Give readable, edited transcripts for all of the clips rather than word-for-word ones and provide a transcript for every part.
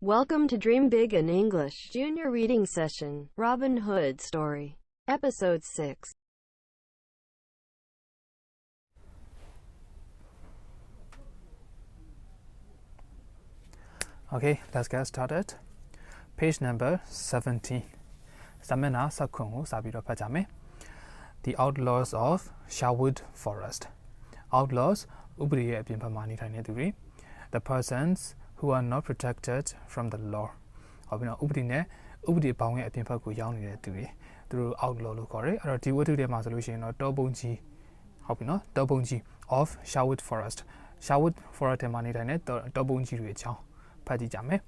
Welcome to Dream Big in English Junior Reading Session, Robin Hood Story, Episode 6. Okay, let's get started. Page number 17. Samena Sakungu Sabiro Pajame. The Outlaws of Sherwood Forest. Outlaws, Ubriye Pimpamani Taneduri. The persons who are not protected from the law. Obina Ubrine, Ubri Pawing Pimpaku Young through outlaw locore, or Tiwatu de solution or Dobonji, Hopino, Dobonji of Sherwood Forest. Sherwood Forest Manitanet, Dobonji Richo, Padijame.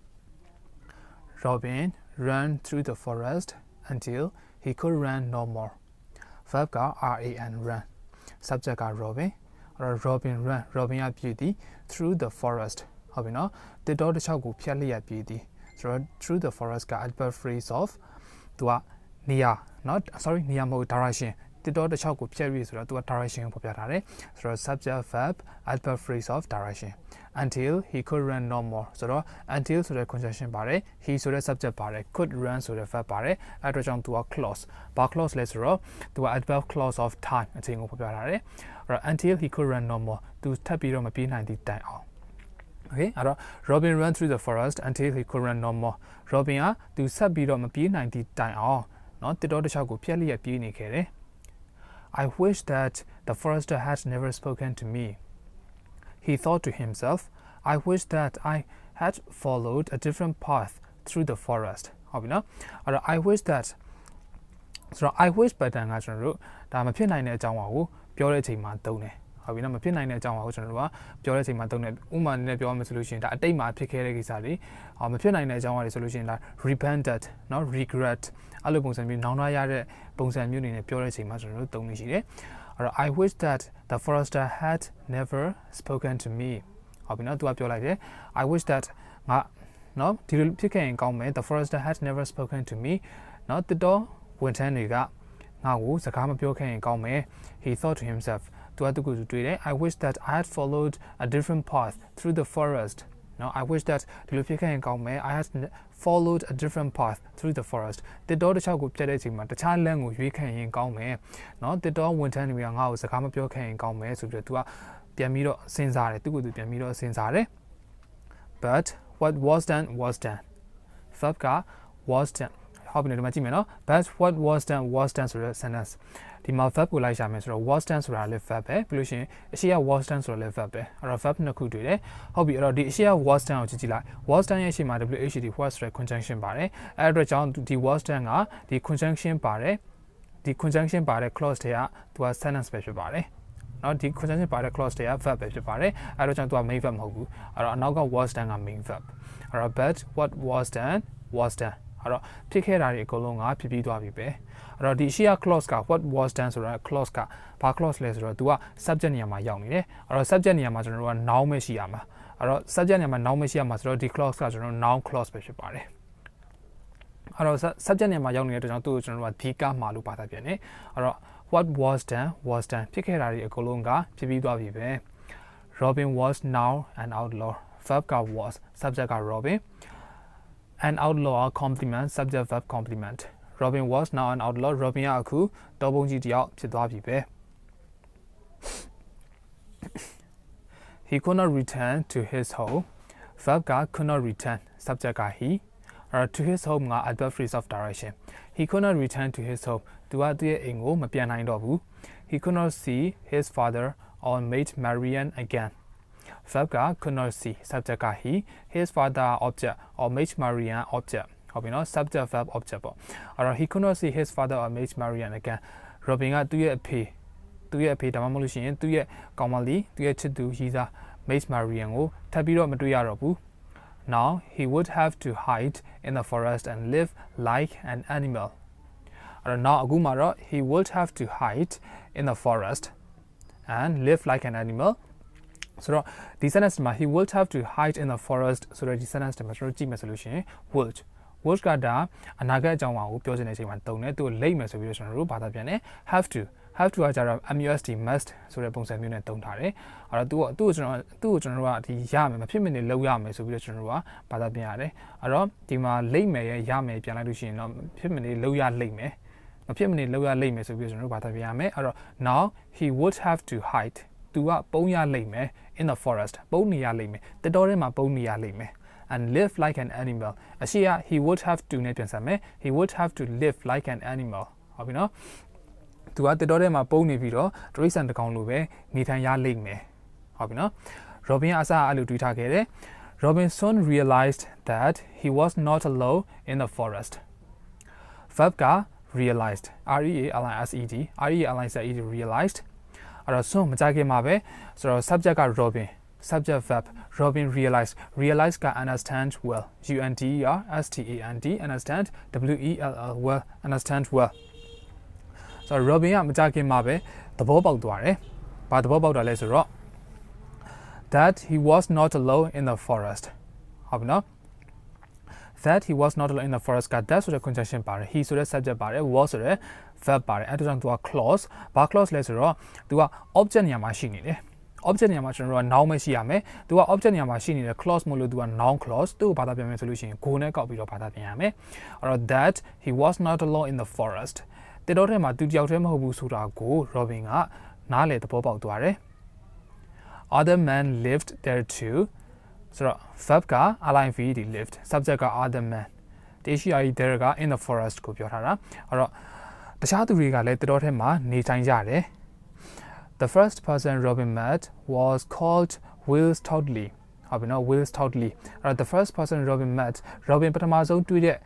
Robin ran through the forest until he could run no more. Verbga R-A-N ran. Subject are Robin, or Robin ran, Robin at beauty through the forest. Hobino, the daughter chagu purely at beauty. Through the forest got adverb phrase of Tua Nia, Niamo Tarashin. The daughter chagu purely to a Tarashin popularare. Subject verb adverb phrase of Tarashin. Until he could run no more. Until the conjunction bare, he the subject bare, could run the verb bare, adjunct to a clause. Bar clause later to adverb clause of time, until he could run no more. To tapiro mapi 90 time. Okay, Robin ran through the forest until he could run no more. Robin to sabiro mapi 90 time. Not the daughter chagu purely at beauty. I wish that the forester had never spoken to me. He thought to himself, I wish that I had followed a different path through the forest. I wish that. So I wish by the National route that I'm a pinine Jawahu, purity mantone. I will not pinine Jawa, purity mantone, woman nebula solution that they might pick a sally, or a pinine Jawa solution that repented, not regret. Alubons and Nana Bones and Munin purity master don't. I wish that the forester had never spoken to me. I'll be not to up your idea. I wish that no, the forester had never spoken to me. Not the door went aniga. Now, Sakama Pioke and he thought to himself, I wish that I had followed a different path through the forest. No, I wish that I had followed a different path through the forest. The daughter shall go the child language we can in Gaume. Not the dog went and we are out, the Kamapio can Gaume, so to Piamiro Sensare, to go to Piamiro Sensare. But what was done was done. Fabka was done. But what was done to the sentence. The malfab will like was done to a left fab, pollution, she was done to a left fab, or a fab no could do it. Hobby or the she was done to Gila, was done she might have the was conjunction bare, address on the was done the conjunction bare closed here to a sentence special bare. Not the conjunction bare closed here, verb special bare, address on to a main verb hogu, or now was done a main verb. Or a bet what was done was done. Pick here are colonga pipi to avipe. The Shia clause what was done to a clause par clause lesser to a subject yama young, or a subject yama now messiama, or subject yama now messiama, the clause now clause special party. Or subject yama young to general tika malu patapiane, or what was done, pick here are colonga pipi to avipe. Robin was now an outlaw. Verbka was subject Robin. An outlaw complement, subject verb complement. Robin was now an outlaw. Robin Aku, double GDL to He could not return to his home. Verb could not return, subject he, or to his home adverb phrase of direction. He could not return to his home. He could not see his father or mate Marian again. Verbga could not see, subject he, his father object, or mate Marian object. Subject verb object. Or he could not see his father or mate Marian again. Robin do you pay? Do you pay the mamolution? Do you commonly do you to do his mate Marian? Tabiro Madriarabu. Now he would have to hide in the forest and live like an animal. Or now Agumara, he would have to hide in the forest and live like an animal. So the sentence he would have to hide in the forest. So the sentence solution would. Would gada anaga jangwa pyojine chima tone to late solution ru bata piane have to have to ကကြတော့ must must ဆိုတဲ့ပုံစံမျိုးနဲ့သုံးထားတယ်အဲ့တော့သူ့ကိုကျွန်တော်ကဒီရမယ်မဖြစ်မနေလုပ်ရမယ်ဆိုပြီးတော့ကျွန်တော်တို့ကဘာသာပြန်ရတယ်အဲ့တော့ဒီမှာလိမ့်မယ်ရဲ့ရမယ်ပြန်လိုက်လို့ရှိရင်တော့ဖြစ်မနေလုပ်ရလိမ့်မယ်မဖြစ်မနေလုပ်ရလိမ့်မယ်ဆိုပြီးတော့ကျွန်တော်တို့ဘာသာပြန်ရမယ်အဲ့တော့ now he would have to hide သူကပုံရလိမ့်မယ် in the forest ပုံနေရလိမ့်မယ်တတော်ထဲမှာပုံနေရလိမ့်မယ်and live like an animal အရှိက he would have to နဲ့ပြန်ဆက်မယ် he would have to live like an animal ဟုတ်ပြီနော်သူကတတော်ထဲမှာပုံနေပြီးတော့တရိတ်ဆန်တစ်ကောင်လိုပဲနေထိုင်ရလိမ့်မယ်ဟုတ်ပြီနော် Robin အစားအဲ့လိုတွေးထားခဲ့တယ် Robin soon realized that he was not alone in the forest verb က realized realized realized အဲ့တော့ soon မကြခင်မှာပဲဆိုတော့ subject က Robin subject verb Robin realized က understand well understand well understand well ဆိုတော့ Robin ကမကြခင်မှာပဲသဘောပေါက်သွားတယ်ဘာသဘောပေါက်တာလဲဆိုတော့ that he was not alone in the forest ဟုတ်ပြီနော် that he was not alone in the forest က that ဆိုတဲ့ conjunction ပါတယ် he ဆိုတဲ့ subject ပါတယ် was ဆိုတဲ့ verb ပါတယ်အဲ့ဒါကြောင့်သူက clause ဘာ clause လဲဆိုတော့သူက object နေရာမှာရှိနေတယ် object နေရာမှာကျွန်တော်တို့က noun ပဲရှိရမယ်သူက object နေရာမှာရှိနေတဲ့ clause မို့လို့သူက noun clause သူ့ကိုဘာသာပြန်မယ်ဆိုလို့ရှိရင် go နဲ့ကောက်ပြီးတော့ဘာသာပြန်ရမယ်အဲ့တော့ that he was not alone in the forest တတော်ထဲမှာသူတယောက်တည်းမဟုတ်ဘူးဆိုတာကို Robin ကနားလေသဘောပေါက်သွားတယ် other men lived there too ဆိုတော့ verb က ing lived subject က other men တေရှိယာ there က in the forest ကိုပြောထားတာအဲ့တော့တခြားသူတွေကလည်းတတော်ထဲမှာနေထိုင်ကြတယ် The first person Robin met was called Will Stoddley ဟုတ်ပြီနော် Will Stoddley အဲ့တော့ the first person Robin met Robin ပထမဆုံးတွေ့တဲ့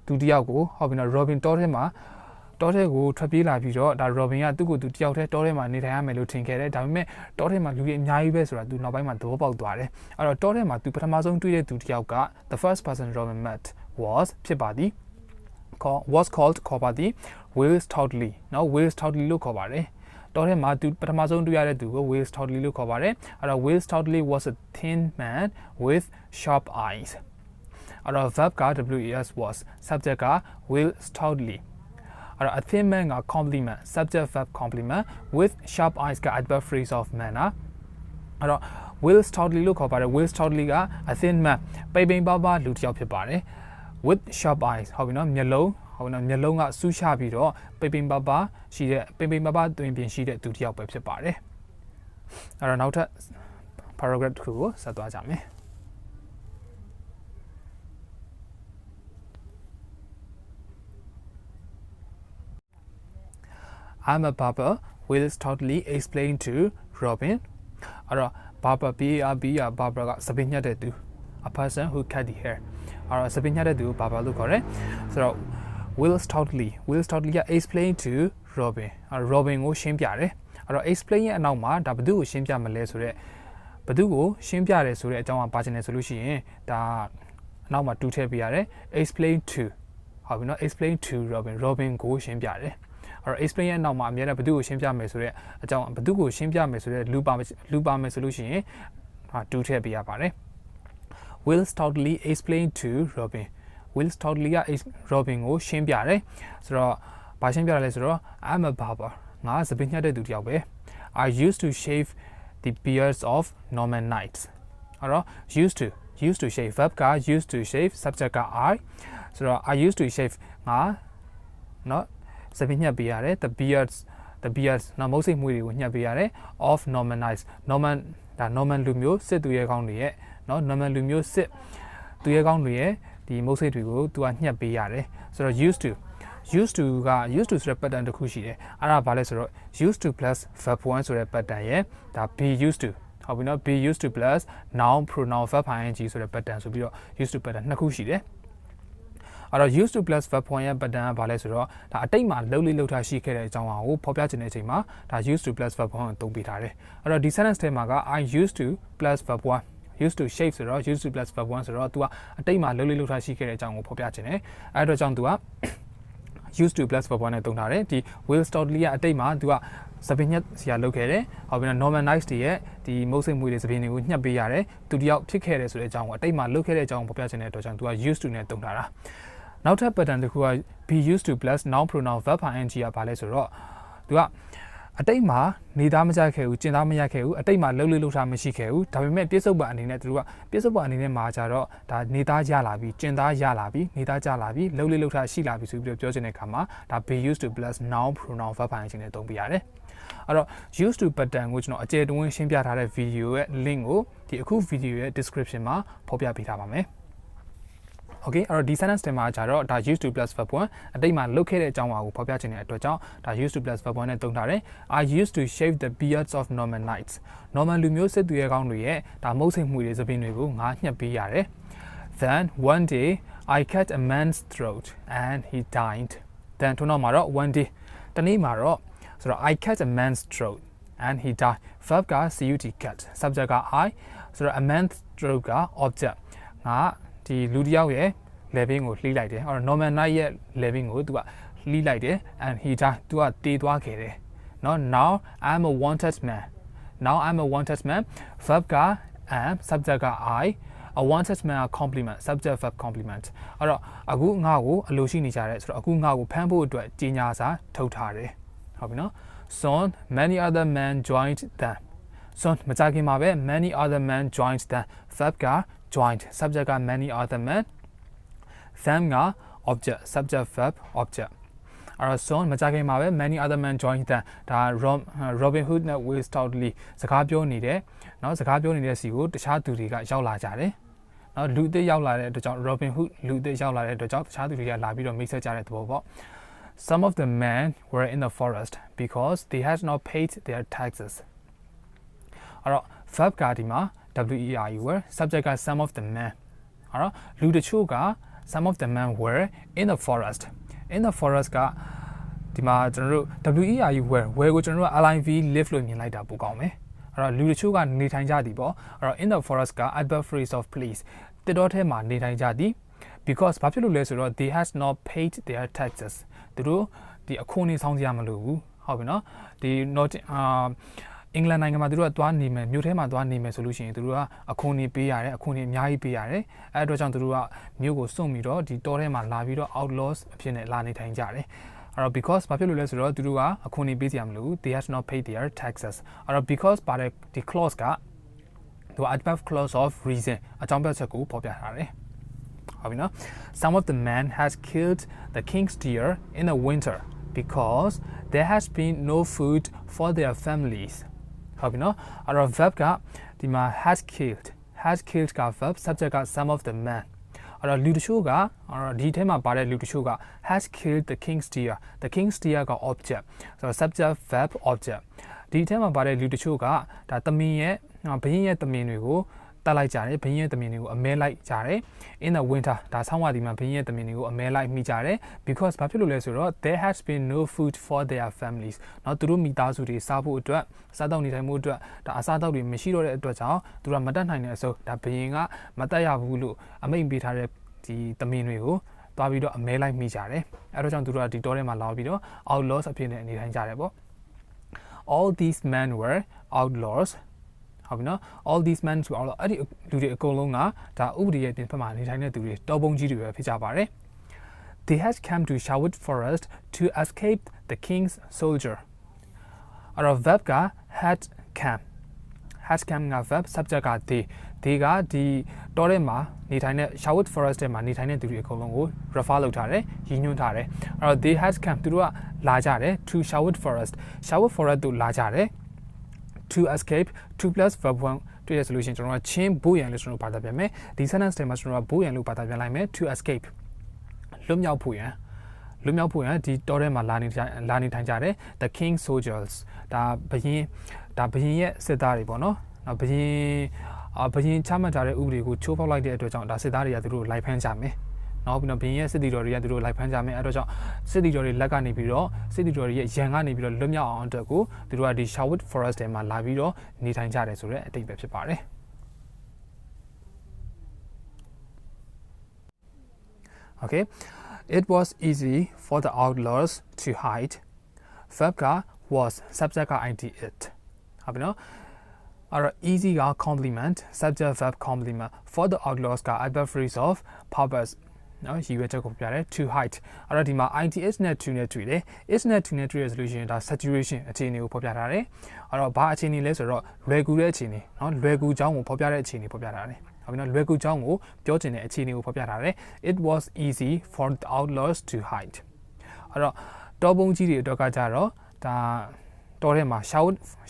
သူတယောက်ကိုဟုတ်ပြီနော် Robin တောထဲကိုထွက်ပြေးလာပြီးတော့ဒါ Robin ကသူ့ကိုသူတယောက်တည်းတောထဲမှာနေထိုင်ရမယ်လို့ထင်ခဲ့တယ်ဒါပေမဲ့တောထဲမှာလူကြီးအများကြီးပဲဆိုတာသူနောက်ပိုင်းမှာသဘောပေါက်သွားတယ်အဲ့တော့တောထဲမှာသူပထမဆုံးတွေ့တဲ့သူတယောက်က the first person Robin met was ဖြစ်ပါသည် was called ခေါ်ပါသည် Will Stoddley နော် Will Stoddley လို့ခေါ်ပါတယ်တော်ထဲမှာသူပထမဆုံးတွေ့ရတဲ့သူကို Will Stoddley လို့ခေါ်ပါတယ်အဲ့တော့ Will Stoddley was a thin man with sharp eyes အဲ့တော့ verb က was was subject က Will Stoddley အဲ့တော့ a thin man က complement subject verb complement with sharp eyes က adverb phrase of manner အဲ့တော့ Will Stoddley လို့ခေါ်ပါတယ် Will Stoddley က a thin man ပိန်ပိန်ပါပါလူတစ်ယောက်ဖြစ်ပါတယ် with sharp eyes ဟုတ်ပြီနော်မျက်လုံးဟုတ်နော်မျက်လုံးကစူးရှပြီးတော့ပိန်ပိန်ပါပါရှိတဲ့ပိန်ပိန်ပါပါတွင်ပြင်ရှိတဲ့သူတစ်ယောက်ပဲဖြစ်ပါတယ်အဲ့တော့နောက်ထပ် paragraph တစ်ခုကိုဆက်သွားကြမယ် I'm a barber Will Stoddley explained to Robin အဲ့တော့ barber barber ကစပင်းညက်တဲ့သူ a person who cut the hair အဲ့တော့စပင်းညက်တဲ့သူ barber လို့ခေါ်တယ်ဆိုတော့Will Stoddley က explain to Robin Robin ကိုရှင်းပြတယ်အဲ့တော့ explain ရဲ့အနောက်မှာဒါဘယ်သူကိုရှင်းပြမလဲဆိုတော့ဘယ်သူကိုရှင်းပြတယ်ဆိုတဲ့အကြောင်းကပါချင်တယ်ဆိုလို့ရှိရင်ဒါအနောက်မှာတူထည့်ပေးရတယ် explain to ဟုတ်ပြီနော် explain to Robin ကိုရှင်းပြတယ်အဲ့တော့ explain ရဲ့အနောက်မှာအများနဲ့ဘယ်သူကိုရှင်းပြမယ်ဆိုတဲ့အကြောင်းဘယ်သူကိုရှင်းပြမယ်ဆိုတဲ့လူပါမယ်ဆိုလို့ရှိရင်တူထည့်ပေးရပါတယ် Will Stoddley explain to Robin Will Stoddley က Robin ကိုရှင်းပြတယ်ဆိုတော့ဘာရှင်းပြရလဲဆိုတော့ I'm a barber ငါစပင်းညှက်တဲ့သူတယောက်ပဲ I used to shave the beards of Norman knights အဲ့တော့ used to shave verb က used to shave subject က I ဆိုတော့ I used to shave ငါနော်စပင်းညှက်ပေးရတယ် the beards နော်မုတ်စိတ်မွေးတွေကိုညှက်ပေးရတယ် of Norman knights Norman လူမျိုးစစ်သူရဲကောင်းတွေရဲ့နော် Norman လူမျိုးစစ်သူရဲကောင်းတွေရဲ့ဒီမုတ်စိတ်တွေကိုသူကညှက်ပေးရတယ်ဆိုတော့ used to ဆိုတဲ့ pattern တစ်ခုရှိတယ်အဲ့ဒါဘာလဲဆိုတော့ used to plus verb 1ဆိုတဲ့ pattern ရဲ့ဒါ be used to ဟုတ်ပြီနော် be used to plus noun pronoun verb ing ဆိုတဲ့ pattern ဆိုပြီးတော့ used to pattern နှစ်ခုရှိတယ်အဲ့တော့ used to plus verb 1ရဲ့ pattern ကဘာလဲဆိုတော့ဒါအတိတ်မှာလှုပ်လေ့လှုပ်ထားရှိခဲ့တဲ့အကြောင်းအရာကိုဖော်ပြခြင်းတဲ့အချိန်မှာဒါ used to plus verb 1ကိုသုံးပေးထားတယ်အဲ့တော့ဒီ sentence ထဲမှာက I used to plus verb 1 used to shape ဆိုတော့ used to plus verb 1ဆိုတော့ तू ကအတိတ်မှာလှုပ်လေ့လှုပ်ထားရှိခဲ့တဲ့အကြောင်းကိုဖော်ပြခြင်းတယ်အဲ့အတွက်ကြောင့် तू က used to plus verb 1နဲ့သုံးထားတယ်ဒီ Will Stoddley ကအတိတ်မှာ तू ကစပင်းညက်စီယာလုပ်ခဲ့တယ်ဟုတ်ပြီနော် Norman Knights တွေရဲ့ဒီမုတ်စိတ်မွေးတွေစပင်းတွေကိုညှက်ပေးရတယ်သူတယောက်ဖြစ်ခဲ့တယ်ဆိုတဲ့အကြောင်းကိုအတိတ်မှာလုပ်ခဲ့တဲ့အကြောင်းကိုဖော်ပြခြင်းတဲ့အတွက်ကြောင့် तू က used to နဲ့သုံးထားတာနောက်ထပ် pattern တစ်ခုက be used to plus noun pronoun verb ing ကဘာလဲဆိုတော့ तू က အတိတ်မှာနေသားမကြခဲ့ဘူးကျင်သားမရခဲ့ဘူးအတိတ်မှာလှုပ်လှုပ်ထားမရှိခဲ့ဘူးဒါပေမဲ့ပြစ္ဆုတ်ပံအနေနဲ့သူတို့ကပြစ္ဆုတ်ပံအနေနဲ့မှာကြတော့ဒါနေသားရလာပြီကျင်သားရလာပြီနေသားကြလာပြီလှုပ်လှုပ်ထားရှိလာပြီဆိုပြီးပြောချင်တဲ့အခါမှာဒါ be used to plus noun pronoun verb ပိုင်းချင်းနဲ့သုံးပြရတယ်အဲ့တော့ used to pattern ကိုကျွန်တော်အကျယ်တွင်းရှင်းပြထားတဲ့ video ရဲ့ link ကိုဒီအခု video ရဲ့ description မှာဖော်ပြပေးထားပါမယ် Okay အဲ့တော့ဒီ sentence တွေမှာကြတော့ဒါ used to plus verb 1အတိတ်မှာလုပ်ခဲ့တဲ့အကြောင်းအရာကိုဖော်ပြချင်တဲ့အတွက်ကြောင့်ဒါ used to plus verb 1နဲ့သုံးထားတယ် I used to shave the beards of Norman knights Norman လူမျိုးစစ်သူရဲကောင်းတွေရဲ့ဒါမုတ်ဆိတ်မှုတွေသပင်တွေကိုငါညှက်ပေးရတယ် Then one day I cut a man's throat and he died Then ထို့နောက်မှာတော့ one day တနေ့မှာတော့ဆိုတော့ I cut a man's throat and he died verb က cut cut subject က I ဆိုတော့ a man's throat က object ငါဒီလူတယောက်ရဲ့ living ကိုလှီးလိုက်တယ်အဲ့တော့ Norman Knight ရဲ့ living ကိုသူကလှီးလိုက်တယ် and he died သူကတေးသွားခဲ့တယ်เนาะ now I'm a wanted man verb က am subject က I a wanted man က complement subject verb complement အဲ့တော့အခုငါ့ကိုအလိုရှိနေကြတယ်ဆိုတော့အခုငါ့ကိုဖမ်းဖို့အတွက်ကြီးညာစာထုတ်ထားတယ်ဟုတ်ပြီเนาะ soon many other men joined them soon မကြခင်မှာပဲ many other men joined them verb က joined subject က many other men them က object subject verb object အဲ့တော့ soon မကြခင်မှာပဲ many other men joined them ဒါ Robin Hood နဲ့ Will Stoutley စကားပြောနေတဲ့เนาะစကားပြောနေတဲ့စီကိုတခြားသူတွေကရောက်လာကြတယ်เนาะလူအသစ်ရောက်လာတဲ့အတွက်ကြောင့် Robin Hood လူအသစ်ရောက်လာတဲ့အတွက်ကြောင့်တခြားသူတွေကလာပြီးတော့မိတ်ဆက်ကြတဲ့သဘောပေါ့ Some of the men were in the forest because they had not paid their taxes အဲ့တော့ verb ကဒီမှာwere subject က some of the men အဲ့တော့လူတချို့ကSome of the men were in the forest. In the forest ကဒီမှာကျွန်တော်တို့ were ကိုကျွန်တော်တို့ live live လို့မြင်လိုက်တာပိုကောင်းမယ်အဲ့တော့လူတချို့ကနေထိုင်ကြသည်ပေါ့အဲ့တော့ in the forest က adverb phrase of place တစ်တော့ထဲမှာနေထိုင်ကြသည် because ဘာဖြစ်လို့လဲဆိုတော့ they has not paid their taxes သူတို့ဒီအခွန်နေဆောင်စရာမလိုဘူးဟုတ်ပြီနော်ဒီ not အင်္ဂလန်နိုင်ငံမှာသူတို့ကသွားနေမယ်မြို့ထဲမှာသွားနေမယ်ဆိုလို့ရှိရင်သူတို့ကအခွန်နေပေးရတယ်အခွန်နေအများကြီးပေးရတယ်အဲ့အတွက်ကြောင့်သူတို့ကမြို့ကိုစွန့်ပြီးတော့ဒီတောထဲမှာလာပြီးတော့ outlaws အဖြစ်နဲ့လာနေထိုင်ကြတယ်အဲ့တော့ because ဘာဖြစ်လို့လဲဆိုတော့သူတို့ကအခွန်နေပေးစရာမလိုဘူး they have not paid their taxes အဲ့တော့ because ပါတဲ့ဒီ clause ကသူက adverb clause of reason အကြောင်းပြချက်ကိုဖော်ပြထားတယ်ဟုတ်ပြီနော် some of the men has killed the king's deer in the winter because there has been no food for their familiesဟုတ်ပြီနော်အဲ့တော့ verb ကဒီမှာ has killed က verb subject က some of the men အဲ့တော့လူတချို့ကအဲ့တော့ဒီထဲမှာပါတဲ့လူတချို့က has killed the king's deer the king's deer က object ဆိုတော့ subject verb object ဒီထဲမှာပါတဲ့လူတချို့ကဒါသမင်ရဲ့ဘရင်ရဲ့သမင်တွေကိုတတ်လိုက်ကြတယ်ဘရင်ရဲ့သမင်တွေကိုအမဲလိုက်ကြတယ် in the winter ဒါဆောင်းဝါဒီမှာဘရင်ရဲ့သမင်တွေကိုအမဲလိုက်မိကြတယ် because ဘာဖြစ်လို့လဲဆိုတော့ there has been no food for their families เนาะသူတို့မိသားစုတွေစားဖို့အတွက်စားတော့နေထိုင်မှုအတွက်ဒါအစားအသောက်တွေမရှိတော့တဲ့အတွက်ကြောင့်သူတို့ကမတတ်နိုင်တဲ့အစိုးဒါဘရင်ကမတတ်ရဘူးလို့အမိန့်ပေးထားတဲ့ဒီသမင်တွေကိုသွားပြီးတော့အမဲလိုက်မိကြတယ်အဲ့တော့ကြောင့်သူတို့ကဒီတောထဲမှာလာပြီးတော့ outlaws အဖြစ်နဲ့နေထိုင်ကြတယ်ပေါ့ all these men were outlawsဟုတ်ပြီနော် all these men ဆိုတော့အဲ့ဒီလူတွေအကုန်လုံးကဒါဥပဒေရဲ့ပြင်ဖက်မှာနေထိုင်တဲ့သူတွေတောပုံကြီးတွေပဲဖြစ်ကြပါတယ် they had come to Sherwood Forest to escape the king's soldier အဲ့တော့ verb က had come က verb subject က they ကဒီတောထဲမှာနေထိုင်တဲ့ Sherwood Forest ထဲမှာနေထိုင်တဲ့သူတွေအကုန်လုံးကို refer လုပ်ထားတယ်ရည်ညွှန်းထားတယ်အဲ့တော့ they had come သူတို့ကလာကြတယ် to Sherwood Forest တို့လာကြတယ် to escape 2 plus verb 1တွေ့ရ solution ကျွန်တော်ကချင်းဘိုးရန်လို့ကျွန်တော်ဘာသာပြန်မယ်ဒီ sentence ထဲမှာကျွန်တော်ကဘိုးရန်လို့ဘာသာပြန်လိုက်မယ် to escape လွတ်မြောက်ဖို့ရန်ဒီတောထဲမှာလာနေထိုင်ကြတယ် the king soldiers ဒါဘရင်ရဲ့စစ်သားတွေပေါ့နော်ဘရင်ချမှတ်ထားတဲ့ဥပဒေကိုချိုးဖောက်လိုက်တဲ့အတွက်ကြောင့်ဒါစစ်သားတွေကသူတို့လိုက်ဖမ်းကြမယ်နောက်ပြီးတော့ဘင်းရဲ့စစ်တီတော်တွေကသူတို့လိုက်ဖမ်းကြမယ်အဲ့တော့ကြောင့်စစ်တီတော်တွေလက်ကနေပြီးတော့စစ်တီတော်တွေရဲ့ရန်ကနေပြီးတော့လွတ်မြောက်အောင်အတွက်ကိုသူတို့ကဒီ Sherwood Forest ထဲမှာလာပြီးတော့နေထိုင်ကြတယ်ဆိုတဲ့အတိတ်ပဲဖြစ်ပါတယ် Okay it was easy for the outlaws to hide verb က was subject က id it ဟုတ်ပြီနော်အဲ့တော့ easy က complement subject verb complement for the outlaws က adverb phrase of purpose နော်ရည်ရွယ်ချက်ကိုပြတယ် to height အဲ့တော့ဒီမှာ IT is နဲ့ to နဲ့တွေ့တယ် is နဲ့ to နဲ့တွေ့ရဆိုလို့ရှိရင်ဒါ saturation အခြေအနေကိုဖော်ပြထားတယ်အဲ့တော့ဘာအခြေအနေလဲဆိုတော့လွယ်ကူတဲ့အခြေအနေနော်လွယ်ကူကြောင်းကိုဖော်ပြတဲ့အခြေအနေဖော်ပြထားတယ်ဟုတ်ပြီနော်လွယ်ကူကြောင်းကိုပြောချင်တဲ့အခြေအနေကိုဖော်ပြထားတယ် it was easy for the outlaws to hide အဲ့တော့တောပုံကြီးတွေအတွက်ကကြတော့ဒါတောထဲမှာ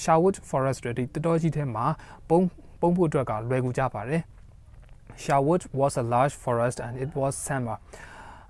Sherwood Forest တွေဒီတောကြီးထဲမှာပုံဖို့အတွက်ကလွယ်ကူကြပါတယ်Sherwood was a large forest and it was summer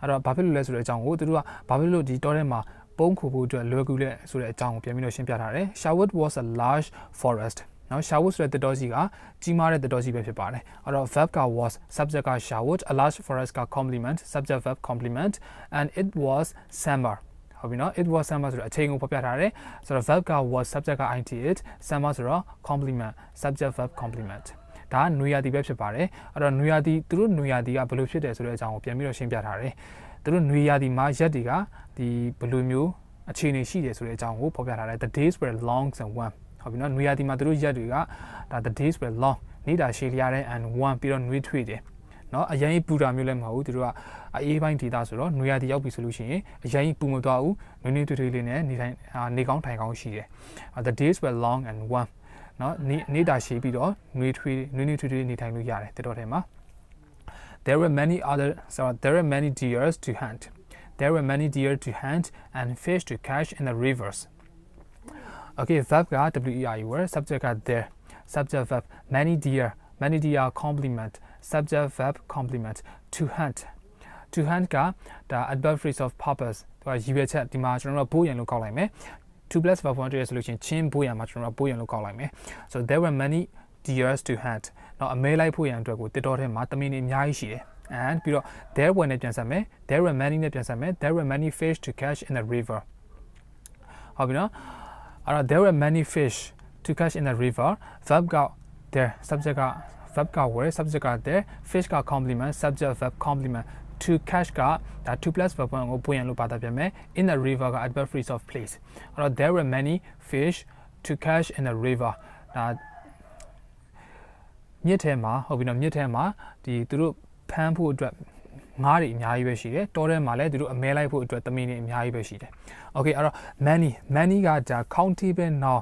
အဲ့တော့ဘာဖြစ်လို့လဲဆိုတဲ့အကြောင်းကိုသူတို့ကဘာဖြစ်လို့ဒီတောထဲမှာပုံခိုဖို့အတွက်လွယ်ကူလဲဆိုတဲ့အကြောင်းကိုပြန်ပြီးတော့ရှင်းပြထားတယ် Sherwood was a large forest နော် Sherwood ဆိုတဲ့တောကြီးကကြီးမားတဲ့တောကြီးပဲဖြစ်ပါတယ်အဲ့တော့ verb က was subject က Sherwood a large forest က complement subject verb complement and it was summerဟုတ်ပြီနော် it was summer ဆိုတော့အချိန်ကိုဖော်ပြထားတယ်ဆိုတော့ verb က was subjectက int it summer ဆိုတော့ complement subject verb complement ဒါကနွေရာသီပဲဖြစ်ပါတယ်အဲ့တော့နွေရာသီသူတို့နွေရာသီကဘယ်လိုဖြစ်တယ်ဆိုတဲ့အကြောင်းကိုပြန်ပြီးတော့ရှင်းပြထားတယ်သူတို့နွေရာသီမှာရက်တွေကဒီဘယ်လိုမျိုးအခြေအနေရှိတယ်ဆိုတဲ့အကြောင်းကိုဖော်ပြထားတယ် the days were long and warm ဟုတ်ပြီနော်နွေရာသီမှာသူတို့ရက်တွေကဒါ the days were long နေတာရှည်လျားတဲ့ and warm ပြီးတော့နွေးထွေးတယ်နော်အရင်ပူတာမျိုးလည်းမဟုတ်ဘူးသူတို့ကအေးပိုင်းဒေသဆိုတော့နွေရာသီရောက်ပြီဆိုလို့ရှိရင်အရင်ပူမသွားဘူးနွေးနွေးထွေးထွေးလေးနဲ့နေကောင်းထိုင်ကောင်းရှိတယ် the days were long and warm နော်နေတာရှည်ပြီးတော့နွေးထွေးနေထိုင်လို့ရတယ်တော်ထဲမှာ there were many deers to hunt and fish to catch in the rivers okay verb က were subject က there subject verb many deer complement subject verb complement to hunt ကဒါ adverb phrase of purpose သူကရည်ရွယ်ချက်ဒီမှာကျွန်တော်တို့ဘိုးရံလို့ကောက်လိုက်မယ် 2 plus verb 1 တွေ့ရဆိုလို့ချင်းချင်းဘိုးရံမှာကျွန်တော်တို့ဘိုးရံလို့ကောက်လိုက်မယ် so there were many deers to hunt နော်အမဲလိုက်ဖို့ရန်အတွက်ကိုတစ်တော်ထဲမှာတမင်တွေအများကြီးရှိတယ် and ပြီးတော့ there were နဲ့ပြန်ဆက်မယ် there were many နဲ့ပြန်ဆက်မယ် there were many fish to catch in the river ဟုတ်ပြီနော်အဲ့တော့ there were many fish to catch in the river verb က there subject က verb က were subject က there fish က complement subject verb complement to catch ကဒါ 2 plus verb 1ကိုပွင့်ရလို့ပါတာပြန်မယ် in the river က adverb phrase of place အဲ့တော့ there were many fish to catch in the river ဒါမြစ်ထဲမှာဟုတ်ပြီနော်မြစ်ထဲမှာဒီသူတို့ဖမ်းဖို့အတွက်ငါးတွေအများကြီးပဲရှိတယ်တောထဲမှာလည်းသူတို့အမဲလိုက်ဖို့အတွက်သမီးတွေအများကြီးပဲရှိတယ် okay အဲ့တော့ many ကဒါ countable noun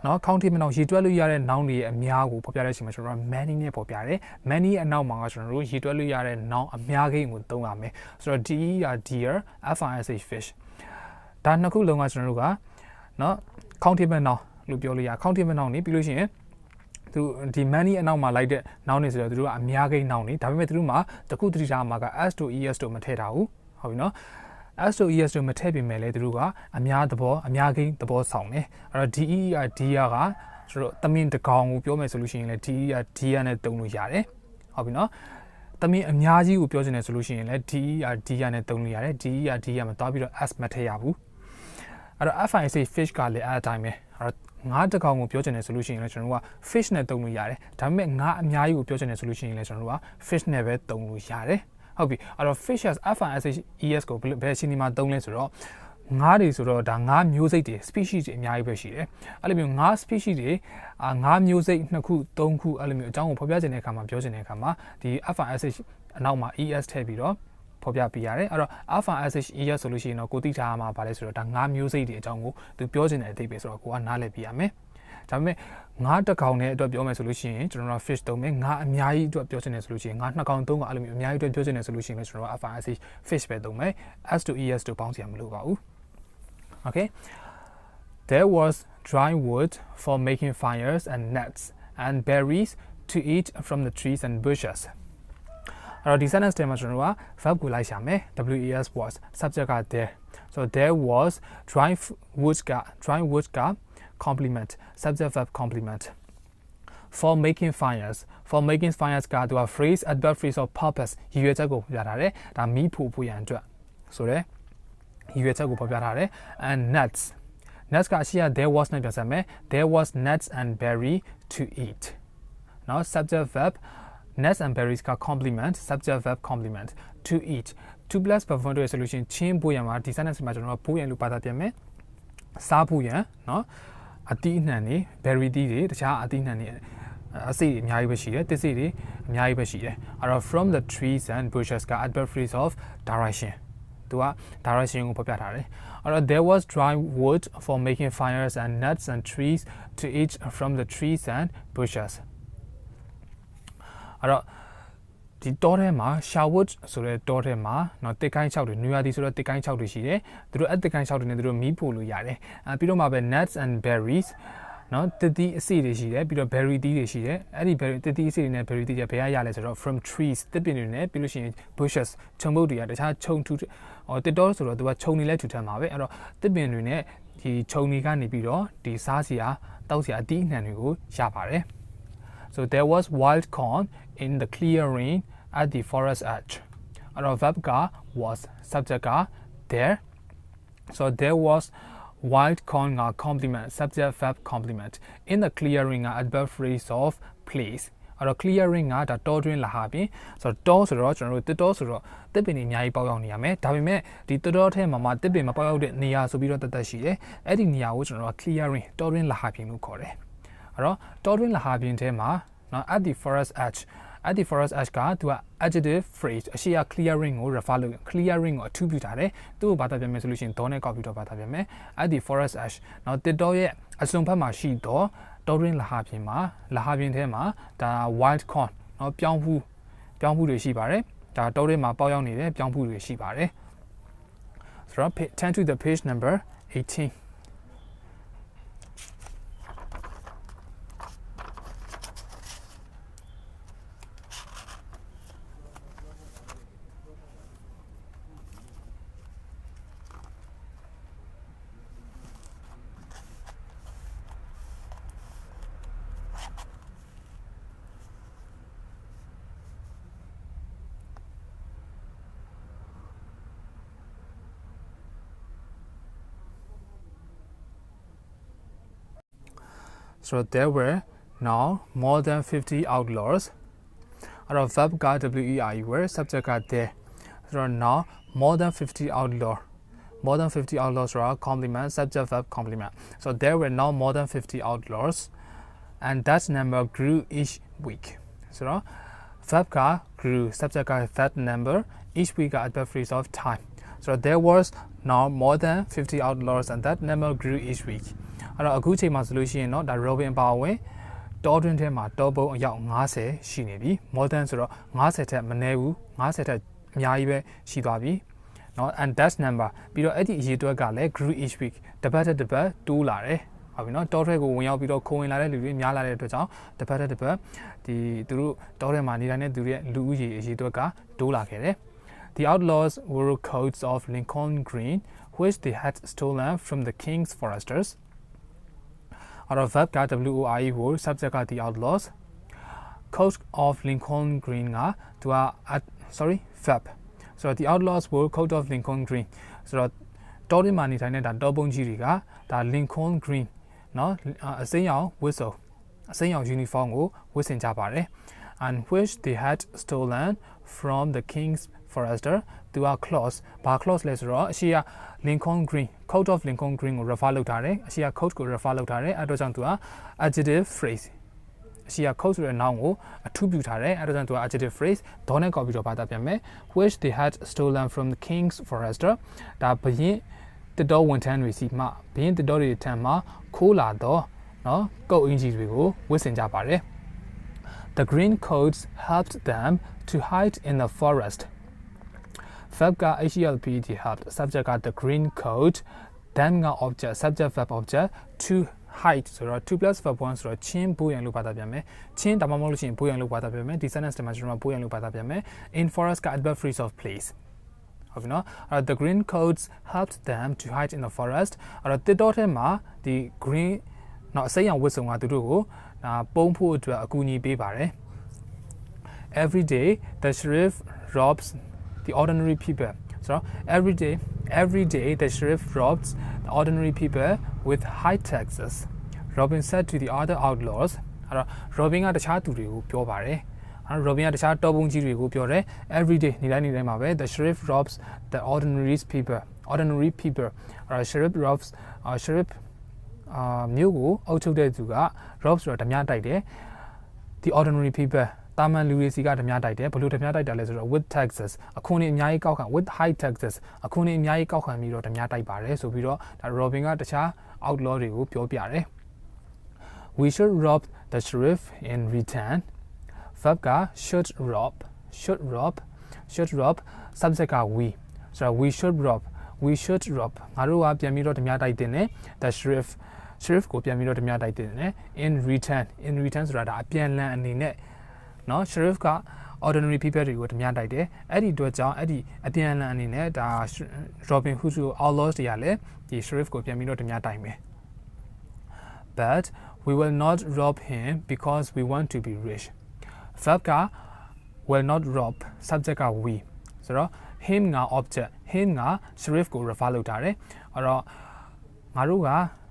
နော် countable noun ရေတွက်လို့ရတဲ့ noun တွေအများကိုဖော်ပြတဲ့အချိန်မှာကျွန်တော်တို့ many နဲ့ဖော်ပြတယ် many အနောက်မှာကကျွန်တော်တို့ရေတွက်လို့ရတဲ့ noun အများကြီးကိုသုံးရမယ်ဆိုတော့ de က deer fish fish ဒါနှစ်ခုလုံးကကျွန်တော်တို့ကနော် countable noun လို့ပြောလို့ရ countable noun နေပြီးလို့ရှိရင်သူဒီ many အနောက်မှာလိုက်တဲ့ noun တွေဆိုတော့သူတို့ကအများကြီး noun တွေဒါပေမဲ့သူတို့မှာတခုတတိထားမှာက s to es တို့မထည့်တာဘူးဟုတ်ပြီနော် s to es တို့မထည့်ပြင်မဲ့လေသူတို့ကအများသဘောအများကြီးသဘောဆောင်တယ်အဲ့တော့ de က deer ကဆိုတော့သမင်တကောင်ကိုပြောမယ်ဆိုလို့ရှိရင်လေ de က deer နဲ့တုံလို့ရတယ်ဟုတ်ပြီနော်သမင်အများကြီးကိုပြောချင်တယ်ဆိုလို့ရှိရင်လေ de က deer နဲ့တုံလို့ရတယ် de က deer မှာသွားပြီးတော့ s မထည့်ရဘူးအဲ့တော့ fish ကလည်းအဲ့အတိုင်းပဲအဲ့တော့ငါးတကောင်ကိုပြောချင်တယ်ဆိုလို့ရှိရင်လည်းကျွန်တော်တို့က fish နဲ့တုံလို့ရတယ်ဒါပေမဲ့ငါးအများကြီးကိုပြောချင်တယ်ဆိုလို့ရှိရင်လည်းကျွန်တော်တို့က fish နဲ့ပဲတုံလို့ရတယ်ဟုတ်ပြီအဲ့တော့ fish fish ကိုဘယ်အချိန်ဒီမှာတုံးလဲဆိုတော့ငါးတွေဆိုတော့ဒါငါးမျိုးစိတ်တွေ species တွေအများကြီးပဲရှိတယ်အဲ့လိုမျိုးငါး species တွေငါးမျိုးစိတ်2ခု3ခုအဲ့လိုမျိုးအကြောင်းကိုဖော်ပြချင်တဲ့အခါမှာပြောချင်တဲ့အခါမှာဒီ fish အနောက်မှာ es ထည့်ပြီးတော့ဖော်ပြပေးရတယ်အဲ့တော့ fishဆိုလို့ရှိရင်တော့ကိုသိထားမှာဗာလဲဆိုတော့ဒါငါးမျိုးစိတ်တွေအကြောင်းကိုသူပြောချင်တဲ့အဓိပ္ပာယ်ဆိုတော့ကိုကနားလည်ပြရမယ်ဒါပေမဲ့ငါးတစ်ကောင်နဲ့အတွက်ပြောမယ်ဆိုလို့ရှိရင်ကျွန်တော်တို့ fish သုံးမယ်ငါးအများကြီးအတွက်ပြောချင်တယ်ဆိုလို့ရှိရင်ငါး2ကောင်3ကောင်အဲ့လိုမျိုးအများကြီးအတွက်ပြောချင်တယ်ဆိုလို့ရှိရင်လည်းကျွန်တော်တို့ fish ပဲသုံးမယ် s to es တို့ပေါင်းစရာမလိုပါဘူး okay there was dry wood for making fires and nuts and berries to eat from the trees and bushes အဲ့တော့ဒီ sentence ထဲမှာကျွန်တော်တို့က verb ကိုလိုက်ရှာမယ် was was subject က there so there was dry wood ကcomplement subject verb complement for making fires ကသူက phrase adverb phrase of purpose ရည်ရွယ်ချက်ကိုပြထားတယ်ဒါမီးဖို့ရန်အတွက်ဆိုတော့ရည်ရွယ်ချက်ကိုဖော်ပြထားတယ် and nuts ကရှိရ there was နဲ့ပြန်ဆက်မယ် there was nuts and berry to eat now subject verb nuts and berries က complement subject verb complement to eat 2 plus verb 1 ด้วย solution ချင်းဖို့ရန်မှာဒီ sentence မှာကျွန်တော်တို့ဖို့ရန်လို့ပါတာပြန်မယ်စားဖို့ရန်เนาะအသီးအနှံတွေ berry သီးတွေတခြားအသီးအနှံတွေ အစီအများကြီးပဲရှိတယ်တစ်စီတွေအများကြီးပဲရှိတယ်အဲ့တော့ from the trees and bushes က adverb phrase of direction သူက direction ကိုဖော်ပြထားတယ်အဲ့တော့ there was dry wood for making fires and nuts and trees to eat from the trees and bushes အဲ့တော့ဒီတောထဲမှာ shower ဆိုတဲ့တောထဲမှာနော်တစ်ကိုင်း6တွေနွေရာသီဆိုတော့တစ်ကိုင်း6တွေရှိတယ်သူတို့တစ်ကိုင်း6တွေနဲ့သူတို့မီးဖို့လို့ရတယ်ပြီးတော့မှပဲ nuts and berries နော်တတိအစီတွေရှိတယ်ပြီးတော့ berry တီးတွေရှိတယ်အဲ့ဒီ berry တတိအစီတွေနဲ့ berry တီးတွေဘယ်ရလဲဆိုတော့ from trees တစ်ပင်တွေနဲ့ပြီးလို့ရှိရင် bushes ခြုံပုတ်တွေကတခြားခြုံထူတစ်တောဆိုတော့သူကခြုံနေလဲထူထမ်းပါပဲအဲ့တော့တစ်ပင်တွေနဲ့ဒီခြုံတွေကနေပြီးတော့ဒီစားစရာတောက်စရာအတီးအနှံတွေကိုရပါတယ် so there was wild corn in the clearing at the forest edge အဲ့တော့ verb က was subject က there so there was wild corn က complement subject verb complement in the clearing က adverb phrase of place အဲ့တော့ clearing ကဒါတောတွင်းလာဟာပြင်ဆိုတော့တောဆိုတော့ကျွန်တော်တို့တစ်တောဆိုတော့တစ်ပင်တွေအများကြီးပေါက်ရောက်နေရမယ်ဒါပေမဲ့ဒီတစ်တောထဲမှာတစ်ပင်မပေါက်ရောက်တဲ့နေရာဆိုပြီးတော့တတ်ရှိတယ်အဲ့ဒီနေရာကိုကျွန်တော်တို့ clearing တောတွင်းလာဟာပြင်လို့ခေါ်တယ်အဲ့တော့တောတွင်းလာဟာပြင်ထဲမှာနော် at the forest edge at the forest edge ကသူက adjective phrase အရှိရ clearing ကို refer လုပ် clearing ကိုအထူးပြုထားတယ်သူ့ကိုဘာသာပြန်မယ်ဆိုလို့ရှိရင် တော့နဲ့ copy တော့ဘာသာပြန်မယ် at the forest edge နော်တစ်တောရဲ့အစွန်ဘက်မှာရှိတော့တောတွင်းလာဟာပြင်မှာလာဟာပြင်ထဲမှာဒါ wild corn နော်ပြောင်းဖူးတွေရှိပါတယ်ဒါတောတွင်းမှာပေါက်ရောက်နေတဲ့ပြောင်းဖူးတွေရှိပါတယ်ဆိုတော့ turn to the page number 18 So there were now more than 50 outlaws. Our verb got WEI were subject got there. So now more than 50 outlaws. More than 50 outlaws are complement subject verb complement. So there were now more than 50 outlaws, and that number grew each week. So verb got grew subject got that number each week got adverb phrase of time. So there was now more than 50 outlaws, and that number grew each week. အဲ့တော့အခုချိန်မှာဆိုလို့ရှိရင်เนาะဒါ Robin ပါဝင်တောတွင်းထဲမှာတောပုံအယောက်90ရှိနေပြီ more than ဆိုတော့90ထက်မနည်းဘူး90ထက်အများကြီးပဲရှိသွားပြီเนาะ and that number ပြီးတော့အဲ့ဒီအရေအတွက်ကလည်း grew each week တစ်ပတ်တိုးလာတယ်ဟုတ်ပြီเนาะတောထဲကိုဝင်ရောက်ပြီးတော့ခိုးဝင်လာတဲ့လူတွေများလာတဲ့အတွက်ကြောင့်တစ်ပတ်ဒီသူတို့တောထဲမှာနေထိုင်တဲ့သူတွေရဲ့လူဦးရေအရေအတွက်ကတိုးလာခဲ့တယ် The outlaws wore coats of Lincoln green which they had stolen from the king's foresters Our verb got WOI were subject got the outlaws. Coat of Lincoln green to verb. So the outlaws were coat of Lincoln green. So Tori mani tane da double jiriga da Lincoln green. No a sayang whistle. A sayang uniform go whistle jabare. And which they had stolen from the king's forester to a clause. Ba clause les ro she Lincoln green coat of Lincoln green ကို refer လုပ်ထားတယ်အရှိက coat ကို refer လုပ်ထားတယ်အဲ့တော့ကြောင့်သူက adjective phrase အရှိက coat ဆိုတဲ့ noun ကိုအထူးပြုထားတယ်အဲ့တော့ကြောင့်သူက adjective phrase ဒေါနဲ့ copy တော့ဘာသာပြန်မယ် which they had stolen from the king's forester ဒါဘရင်တစ်တော်ဝန်ထမ်းတွေစီမှဘရင်တစ်တော်တွေထံမှခိုးလာတော့နော်ကုတ်အင်ဂျီတွေကိုဝတ်ဆင်ကြပါတယ် The green coats helped them to hide in the forest Verb got HELPD helped. Subject got the green coat. Then got object. Subject verb object. To hide. So 2 plus verb 1 so ချင်းပိုးရန်လို့ဘာသာပြန်မယ်ချင်းဒါမှမဟုတ်လို့ရှိရင်ပိုးရန်လို့ဘာသာပြန်မယ်ဒီ sentence တွေမှာကျွန်တော်ပိုးရန်လို့ဘာသာပြန်မယ် in forest က adverb phrase of place ဟုတ်ပြီနော်the green coats helped them to hide in the forest အဲ့တော့တစ်တော့ထဲမှာဒီ green နော်အစိမ်းရောင်ဝတ်စုံကသူတို့ကိုပုံဖို့အတွက်အကူအညီပေးပါတယ် Every day the sheriff robs the ordinary people. So every day the sheriff robs the ordinary people with high taxes. Robin said to the other outlaws. Robin ကတခြားသူတွေကိုပြောပါတယ် Robin ကတခြားတောပုံကြီးတွေကိုပြောတယ် every day နေ့တိုင်းမှာပဲ the sheriff robs the ordinary people. Sheriff robs sheriff မြို့ကိုအုပ်ချုပ်တဲ့သူက rob ဆိုတာဓမြတိုက်တယ် the ordinary people တာမန်လူတွေစီကဓမြတိုက်တယ်ဘလို့ဓမြတိုက်တာလဲဆိုတော့ with taxes အခုနေအများကြီးကောက်ခံ with high taxes အခုနေအများကြီးကောက်ခံပြီးတော့ဓမြတိုက်ပါတယ်ဆိုပြီးတော့ဒါ Robin ကတခြား outlaw တွေကိုပြောပြတယ် we should rob the sheriff in return verb က should rob subject က we ဆိုတော့ we should rob ငါတို့ကပြန်ပြီးတော့ဓမြတိုက်တင်တယ် the sheriff ကိုပြန်ပြီးတော့ဓမြတိုက်တင်တယ် in return ဆိုတာဒါအပြန်လန်အနေနဲ့နော် sheriff က ordinary people တွေကိုဓမြတိုက်တယ်အဲ့ဒီအတွက်ကြောင့်အဲ့ဒီအပြန်လန်အနေနဲ့ဒါ Robin Hood ကို outlaws တွေကလည်းဒီ sheriff ကိုပြန်ပြီးတော့ဓမြတိုက်မယ် but we will not rob him because we want to be rich verb က will not rob subject က we ဆိုတော့ him က object him က sheriff ကို refer လုပ်ထားတယ်အဲ့တော့ငါတို့က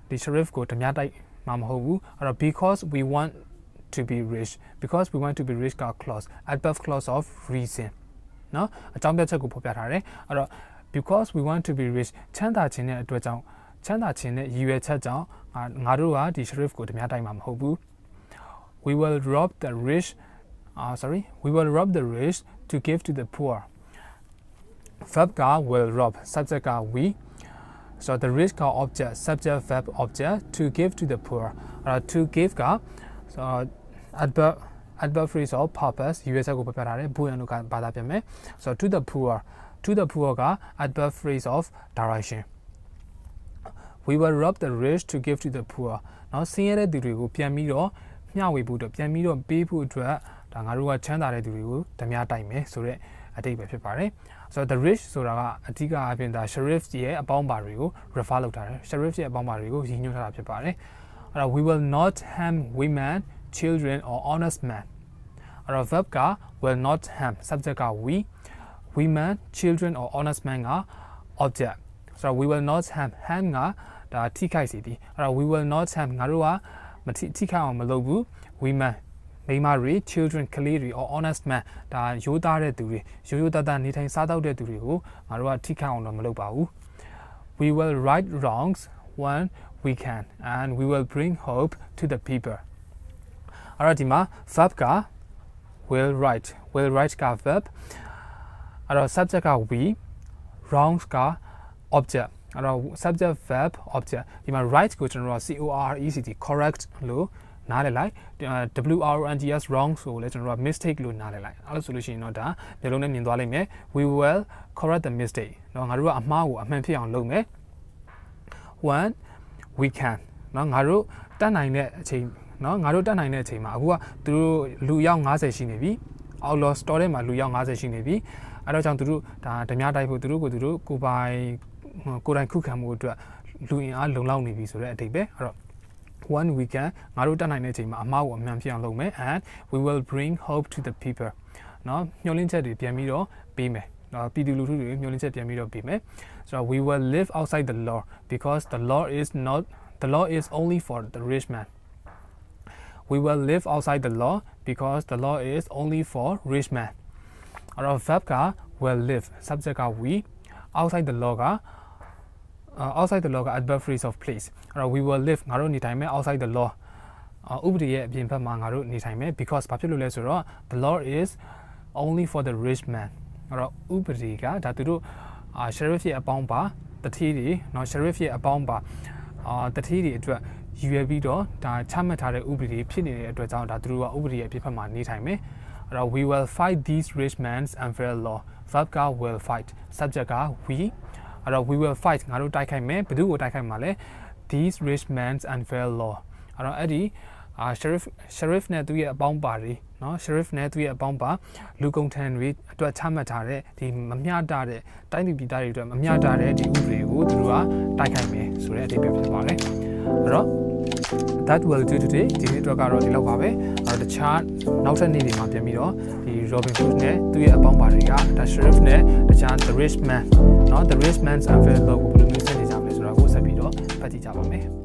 ဒီ sheriff ကိုဓမြတိုက်မှာမဟုတ်ဘူးအဲ့တော့ because we want to be richက clause adverb clause of reason เนาะအကြောင်းပြချက်ကိုဖော်ပြထားတယ်အဲ့တော့ because we want to be rich ချမ်းသာခြင်းတဲ့အတွက်ကြောင့်ချမ်းသာခြင်းတဲ့ရည်ရွယ်ချက်ကြောင့်ငါတို့ကဒီ sheriff ကိုဓမြတိုက်မှာမဟုတ်ဘူး we will rob the rich to give to the poor verb က will rob subject က we so the rich က object subject verb object to give to the poor to give က so adverb phrase of purpose ရည်ရွယ်ချက်ကိုပြပြထားတယ်ဘူးရန်တို့ကဘာသာပြန်မယ် so to the poor က adverb phrase of direction we will rob the rich to give to the poor เนาะဆင်းရဲတဲ့သူတွေကိုပြန်ပြီးတော့မျှဝေဖို့အတွက်ပြန်ပြီးတော့ပေးဖို့အတွက်ဒါငါတို့ကချမ်းသာတဲ့သူတွေကိုဓမြတိုက်မယ်ဆိုတော့အတိတ်ပဲဖြစ်ပါတယ် so the rich ဆိုတာကအဓိကအပြင်ဒါ sheriff ရဲ့အပေါင်းပါတွေကို refer လုပ်ထားတယ် sheriff ရဲ့အပေါင်းပါတွေကိုရည်ညွှန်းထားတာဖြစ်ပါတယ်အဲ့တော့ we will not harm women children or honest men အဲ့တော့ verb က will not harm subject က we women children or honest men က object so we will not harm ကဒါထိခိုက်စေသည်အဲ့တော့ we will not harm ငါတို့ကမထိခိုက်အောင်မလုပ်ဘူး women မိန်းမတွေ children ကလေးတွေ or honest men ဒါရိုးသားတဲ့သူတွေရိုးသားသားနေထိုင်စားသောက်တဲ့သူတွေကိုငါတို့ကထိခိုက်အောင်တော့မလုပ်ပါဘူး we will right wrongs when we can and we will bring hope to the people အဲ့တော့ဒီမှာ verb က will write က verb အဲ့တော့ subject က we wrongs က object အဲ့တော့ subject verb object ဒီမှာ right ကိုကျွန်တော်တို့ correct လို့နားလည်လိုက် wrongs wrong ဆိုလဲကျွန်တော်တို့ mistake လို့နားလည်လိုက်အဲ့လိုဆိုလို့ရှိရင်တော့ဒါမျိုးလုံးနဲ့မြင်သွားလိမ့်မယ် we will correct the mistake เนาะငါတို့ကအမှားကိုအမှန်ဖြစ်အောင်လုပ်မယ် when we can เนาะငါတို့တတ်နိုင်တဲ့အချိန်เนาะငါတို့တတ်နိုင်တဲ့အချိန်မှာအခုကသူတို့လူရောက်90ရှိနေပြီ outlaw store ထဲမှာလူရောက်90ရှိနေပြီအဲ့တော့ကြောင့်သူတို့ဒါဓမြတိုက်ဖို့သူတို့ကိုယ်တိုင်ခုခံမှုအတွက်လူအင်အားလုံလောက်နေပြီဆိုတဲ့အဓိပ္ပာယ်အဲ့တော့ one weekend ငါတို့တတ်နိုင်တဲ့အချိန်မှာအမှားကိုအမှန်ဖြစ်အောင်လုပ်မယ် and we will bring hope to the people เนาะမျှော်လင့်ချက်တွေပြန်ပြီးတော့ပေးမယ်เนาะပြည်သူလူထုတွေမျှော်လင့်ချက်ပြန်ပြီးတော့ပေးမယ်ဆိုတော့ we will live outside the law because the law is only for the rich man we will live outside the law because the law is only for rich man အဲ့တော့ verb က will live subject က we outside the law က adverb phrase of place အဲ့တော့ we will live ငါတို့နေထိုင်မယ် outside the law ဥပဒေရဲ့အပြင်ဘက်မှာငါတို့နေထိုင်မယ် because ဘာဖြစ်လို့လဲဆိုတော့ the law is only for the rich man အဲ့တော့ဥပဒေကဒါသူတို့sheriff ရဲ့အပေါင်းပါတတိတွေเนาะ sheriff ရဲ့အပေါင်းပါတတိတွေအတွက်ရည်ရွယ်ပြီးတော့ဒါချမှတ်ထားတဲ့ဥပဒေဖြစ်နေတဲ့အတွက်ကြောင့်ဒါသူတို့ကဥပဒေရဲ့အပြင်ဘက်မှာနေထိုင်မယ်အဲ့တော့ we will fight these rich men's unfair law verb က will fight subject က we အဲ့တော့ we will fight ငါတို့တိုက်ခိုက်မယ်ဘယ်သူကိုတိုက်ခိုက်မှာလဲ these rich men's unfair law အဲ့တော့အဲ့ဒီsheriff နဲ့သူရဲ့အပေါင်းပါတွေเนาะ sheriff နဲ့သူရဲ့အပေါင်းပါလူကုန်ထမ်းတွေအတွက်ချမှတ်ထားတဲ့ဒီမမျှတတဲ့တိုင်းပြည်သားတွေအတွက်မမျှတတဲ့ဒီဥပဒေကိုသူတို့ကတိုက်ခိုက်မယ်ဆိုတဲ့အဓိပ္ပာယ်ဖြစ်ပါတယ်အဲ့တော့ that will do today ဒီနေ့တော့ကတော့ဒီလောက်ပါပဲအဲ့တော့တခြားနောက်ထပ်နေ့တွေမှာပြန်ပြီးတော့ဒီ Robin Hood နဲ့သူရဲ့အပေါင်းပါတွေကဒါ sheriff နဲ့တခြား the rich man เนาะ the rich man's unfair law ကိုဘယ်လိုမျိုးဆက်နေကြမလဲဆိုတော့ကိုဆက်ပြီးတော့ဖတ်ကြည့်ကြပါမယ်